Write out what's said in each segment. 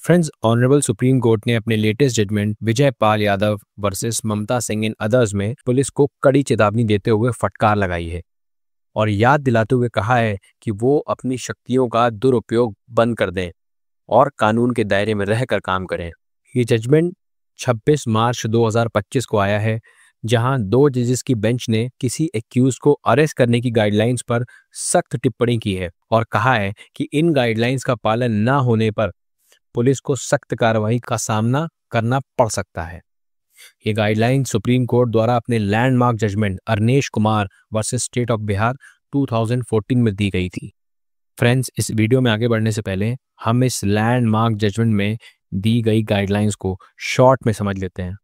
Friends, honourable supreme Court ने अपने latest judgement Vijay Pal Yadav versus Mamta Singh and others में पुलिस को कड़ी चेतावनी देते हुए फटकार लगाई है और याद दिलाते हुए कहा है कि वो अपनी शक्तियों का दुरुपयोग बंद कर दें और कानून के दायरे में रहकर काम करें। ये जजमेंट 26 मार्च 2025 को आया है, जहां 2 जजेस की बेंच ने किसी एक्यूज को अरेस्ट करने की गाइडलाइंस पर सख्त टिप्पणी की है और कहा है कि इन गाइडलाइंस का पालन न होने पर पुलिस को सख्त कार्रवाई का सामना करना पड़ सकता है। ये गाइडलाइन सुप्रीम कोर्ट द्वारा अपने landmark judgement Arnesh Kumar versus state of Bihar 2014 में दी गई थी। फ्रेंड्स, इस वीडियो में आगे बढ़ने से पहले हम इस लैंडमार्क जजमेंट में दी गई गाइडलाइंस को शॉर्ट में समझ लेते हैं।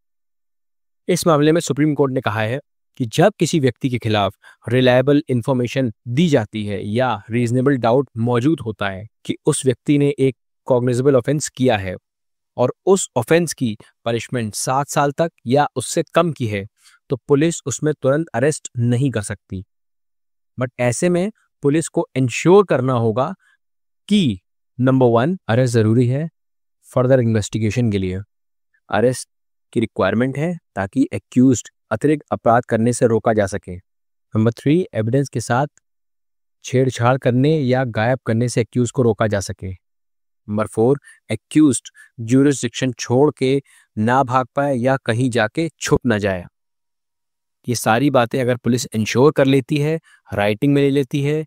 इस मामले में सुप्रीम कोर्ट ने कहा है कि जब किसी व्यक्ति के खिलाफ रिलायबल इंफॉर्मेशन दी जाती है या रीजनेबल डाउट मौजूद होता है कि उस व्यक्ति ने एक कॉग्निजेबल ऑफेंस किया है और उस ऑफेंस की पनिशमेंट 7 साल तक या उससे कम की है, तो पुलिस उसमें तुरंत अरेस्ट नहीं कर सकती। बट ऐसे में पुलिस को इंश्योर करना होगा कि नंबर 1, अरेस्ट जरूरी है फर्दर इन्वेस्टिगेशन के लिए। अरेस्ट की रिक्वायरमेंट है ताकि एक्यूज्ड अतिरिक्त अपराध करने से रोका जा सके। नंबर 3, एविडेंस के साथ छेड़छाड़ करने या गायब करने से एक्यूज को रोका जा सके। नंबर 4, एक्यूज्ड ज्यूरिसडिक्शन छोड़ के ना भाग पाए या कहीं जाके छुप ना जाए। ये सारी बातें अगर पुलिस इंश्योर कर लेती है, राइटिंग में ले लेती है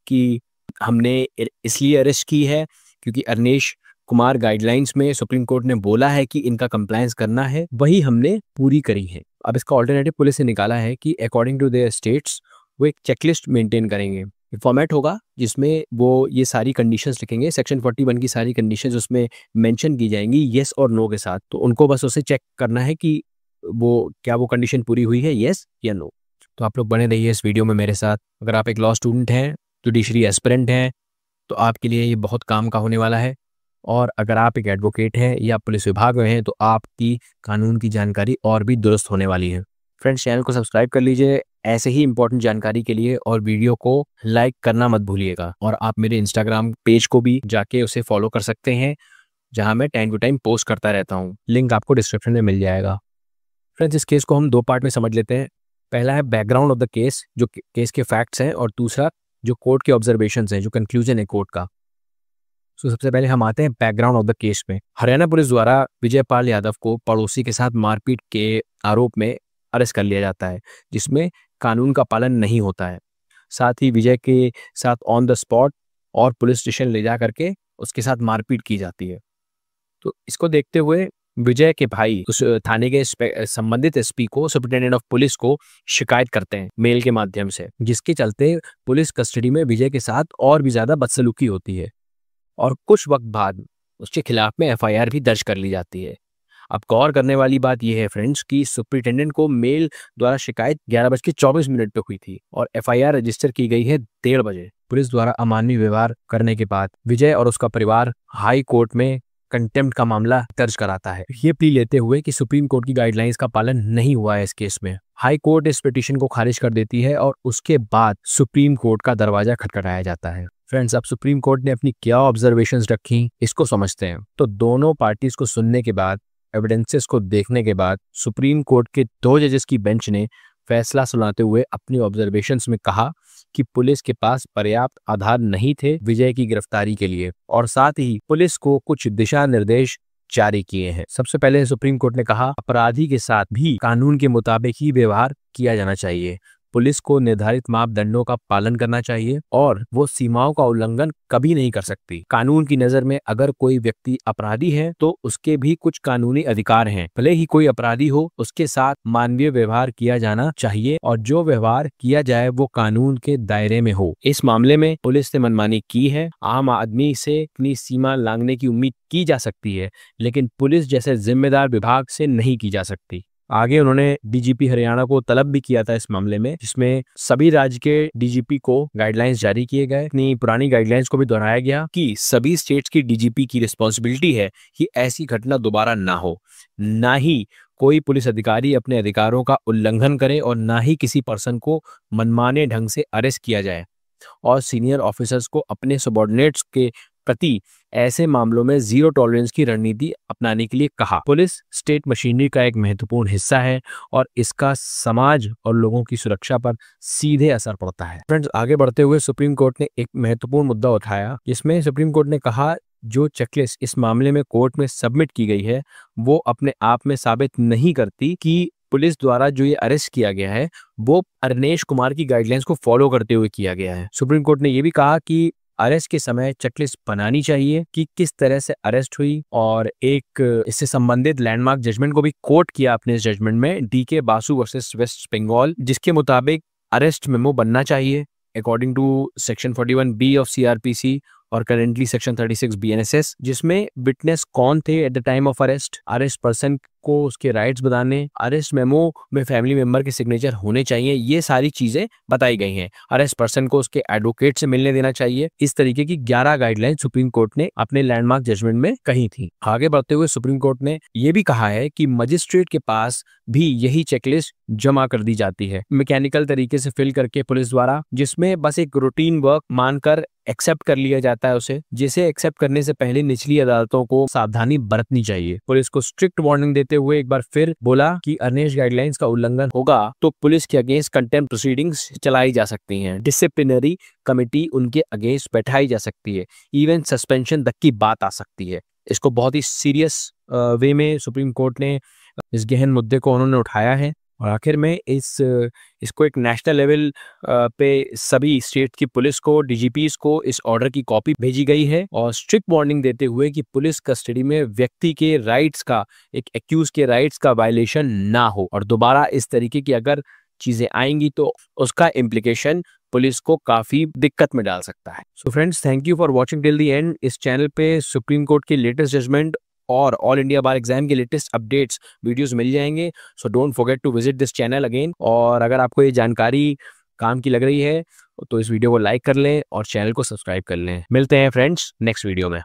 कि हमने इसलिए अरेस्ट की है क्योंकि अरनेश कुमार गाइडलाइंस में सुप्रीम कोर्ट ने बोला है कि इनका कंप्लायंस करना है, वही हमने पूरी करी है। अब इसका ऑल्टरनेटिव पुलिस ने निकाला है कि अकॉर्डिंग टू देयर स्टेट्स वो एक चेकलिस्ट मेंटेन करेंगे। फॉर्मेट होगा जिसमें वो ये सारी कंडीशंस लिखेंगे, सेक्शन 41 की सारी कंडीशंस उसमें मेंशन की जाएंगी येस और नो के साथ। तो उनको बस उसे चेक करना है कि वो कंडीशन पूरी हुई है, येस या नो। तो आप लोग बने रहिए इस वीडियो में मेरे साथ। अगर आप एक लॉ स्टूडेंट हैं, जुडिशरी एस्पिरेंट हैं, तो आपके लिए ये बहुत काम का होने वाला है। और अगर आप एक एडवोकेट हैं या पुलिस विभाग में हैं, तो आपकी कानून की जानकारी और भी दुरुस्त होने वाली है। फ्रेंड्स, चैनल को सब्सक्राइब कर लीजिए ऐसे ही इंपॉर्टेंट जानकारी के लिए और वीडियो को लाइक करना मत भूलिएगा। और आप मेरे इंस्टाग्राम पेज को भी जाके उसे फॉलो कर सकते हैं, जहां मैं टाइम टू टाइम पोस्ट करता रहता हूं। लिंक आपको डिस्क्रिप्शन में मिल जाएगा। फ्रेंड्स, इस केस को हम 2 पार्ट में समझ लेते हैं। पहला है बैकग्राउंड ऑफ द केस, जो केस के फैक्ट्स हैं, और दूसरा जो कोर्ट के ऑब्जर्वेशंस हैं, जो कंक्लूजन है कोर्ट का। तो सबसे पहले हम आते हैं बैकग्राउंड ऑफ द केस में। हरियाणा पुलिस द्वारा विजय पाल यादव को पड़ोसी के साथ मारपीट के आरोप में अरेस्ट कर लिया जाता है, जिसमें कानून का पालन नहीं होता है। साथ ही विजय के साथ ऑन द स्पॉट और पुलिस स्टेशन ले जा करके उसके साथ मारपीट की जाती है। तो इसको देखते हुए विजय के भाई उस थाने के संबंधित एसपी को, सुपरिटेंडेंट ऑफ पुलिस को शिकायत करते हैं मेल के माध्यम से, जिसके चलते पुलिस कस्टडी में विजय के साथ और भी ज्यादा बदसलूकी होती है और कुछ वक्त बाद उसके खिलाफ में एफआईआर भी दर्ज कर ली जाती है। अब गौर करने वाली बात यह है फ्रेंड्स कि सुपरिटेंडेंट को मेल द्वारा शिकायत 11:24 पे हुई थी और एफआईआर रजिस्टर की गई है 1:30 बजे। पुलिस द्वारा अमानवीय व्यवहार करने के बाद विजय और उसका परिवार हाई कोर्ट में कंटेम्प्ट का मामला दर्ज कराता है, ये प्ली लेते हुए कि सुप्रीम कोर्ट की गाइडलाइंस का पालन नहीं हुआ है इस केस में। हाई कोर्ट इस पिटीशन को खारिज कर देती है और उसके बाद सुप्रीम कोर्ट का दरवाजा खटखटाया जाता है। फ्रेंड्स, अब सुप्रीम कोर्ट ने अपनी क्या ऑब्जर्वेशंस रखी, इसको समझते हैं। तो दोनों पार्टीज को सुनने के बाद, एविडेंसेस को देखने के बाद, सुप्रीम कोर्ट के 2 जजेस की बेंच ने फैसला सुनाते हुए अपनी ऑब्जर्वेशंस में कहा कि पुलिस के पास पर्याप्त आधार नहीं थे विजय की गिरफ्तारी के लिए, और साथ ही पुलिस को कुछ दिशा निर्देश जारी किए हैं। सबसे पहले सुप्रीम कोर्ट ने कहा, अपराधी के साथ भी कानून के मुताबिक ही व्यवहार किया जाना चाहिए। पुलिस को निर्धारित मापदंडों का पालन करना चाहिए और वो सीमाओं का उल्लंघन कभी नहीं कर सकती। कानून की नजर में अगर कोई व्यक्ति अपराधी है तो उसके भी कुछ कानूनी अधिकार हैं। भले ही कोई अपराधी हो, उसके साथ मानवीय व्यवहार किया जाना चाहिए और जो व्यवहार किया जाए वो कानून के दायरे में हो। इस मामले में पुलिस ने मनमानी की है। आम आदमी से अपनी सीमा लांघने की उम्मीद की जा सकती है, लेकिन पुलिस जैसे जिम्मेदार विभाग से नहीं की जा सकती। आगे उन्होंने डीजीपी हरियाणा को तलब भी किया था इस मामले में, जिसमें सभी राज्य के डीजीपी को गाइडलाइंस जारी किए गए। अपनी पुरानी गाइडलाइंस को भी दोहराया गया कि सभी स्टेट्स की डीजीपी की रिस्पॉन्सिबिलिटी है कि ऐसी घटना दोबारा ना हो, ना ही कोई पुलिस अधिकारी अपने अधिकारों का उल्लंघन करे और ना ही किसी पर्सन को मनमाने ढंग से अरेस्ट किया जाए। और सीनियर ऑफिसर्स को अपने सबॉर्डिनेट्स के प्रति ऐसे मामलों में जीरो टॉलरेंस की रणनीति अपनाने के लिए कहा। पुलिस स्टेट मशीनरी का एक महत्वपूर्ण हिस्सा है और इसका समाज और लोगों की सुरक्षा पर सीधे असर पड़ता है। फ्रेंड्स, आगे बढ़ते हुए सुप्रीम कोर्ट ने एक महत्वपूर्ण मुद्दा उठाया, जिसमें सुप्रीम कोर्ट ने कहा जो चेकलिस्ट इस मामले में कोर्ट में सबमिट की गई है वो अपने आप में साबित नहीं करती कि पुलिस द्वारा जो ये अरेस्ट किया गया है वो अरनेश कुमार की गाइडलाइंस को फॉलो करते हुए किया गया है। सुप्रीम कोर्ट ने ये भी कहा कि अरेस्ट के समय चेकलिस्ट बनानी चाहिए कि किस तरह से अरेस्ट हुई, और एक इससे संबंधित लैंडमार्क जजमेंट को भी कोट किया अपने इस जजमेंट में, DK Basu versus West Bengal, जिसके मुताबिक अरेस्ट मेमो बनना चाहिए according to section 41B of CRPC और करेंटली सेक्शन 36 BNSS, जिसमें विटनेस कौन थे at the time of arrest person को उसके राइट्स बताने, अरेस्ट मेमो में फैमिली मेंबर के सिग्नेचर होने चाहिए, ये सारी चीजें बताई गई हैं। अरेस्ट पर्सन को उसके एडवोकेट से मिलने देना चाहिए। इस तरीके की 11 गाइडलाइन सुप्रीम कोर्ट ने अपने लैंडमार्क जजमेंट में कही थी। आगे बढ़ते हुए सुप्रीम कोर्ट ने यह भी कहा है कि मजिस्ट्रेट के पास भी यही चेकलिस्ट जमा कर दी जाती है मैकेनिकल तरीके से फिल करके पुलिस द्वारा, जिसमें बस एक रूटीन वर्क मानकर एक्सेप्ट कर लिया जाता है उसे, जिसे एक्सेप्ट करने से पहले निचली अदालतों को सावधानी बरतनी चाहिए। पुलिस को स्ट्रिक्ट वार्निंग देते हुए एक बार फिर बोला कि अरनेश गाइडलाइंस का उल्लंघन होगा तो पुलिस के अगेंस्ट कंटेम्प्ट प्रोसीडिंग्स चलाई जा सकती हैं, डिसिप्लिनरी कमेटी उनके अगेंस्ट बैठाई जा सकती है, इवन सस्पेंशन तक की बात आ सकती है। इसको बहुत ही सीरियस वे में सुप्रीम कोर्ट ने इस गहन मुद्दे को उन्होंने उठाया है। और आखिर में इसको एक नेशनल लेवल पे सभी स्टेट की पुलिस को, DGPs को इस ऑर्डर की कॉपी भेजी गई है और स्ट्रिक्ट वार्निंग देते हुए कि पुलिस कस्टडी में व्यक्ति के राइट्स का, एक एक्यूज के राइट्स का वायलेशन ना हो, और दोबारा इस तरीके की अगर चीजें आएंगी तो उसका इम्प्लीकेशन पुलिस को काफी दिक्कत में डाल सकता है। So friends, thank you for watching till the end. इस चैनल पे सुप्रीम कोर्ट के लेटेस्ट जजमेंट और ऑल इंडिया बार एग्जाम के लेटेस्ट अपडेट्स वीडियोस मिल जाएंगे। So don't forget to visit this channel again. और अगर आपको ये जानकारी काम की लग रही है तो इस वीडियो को लाइक कर लें और चैनल को सब्सक्राइब कर लें। मिलते हैं फ्रेंड्स नेक्स्ट वीडियो में।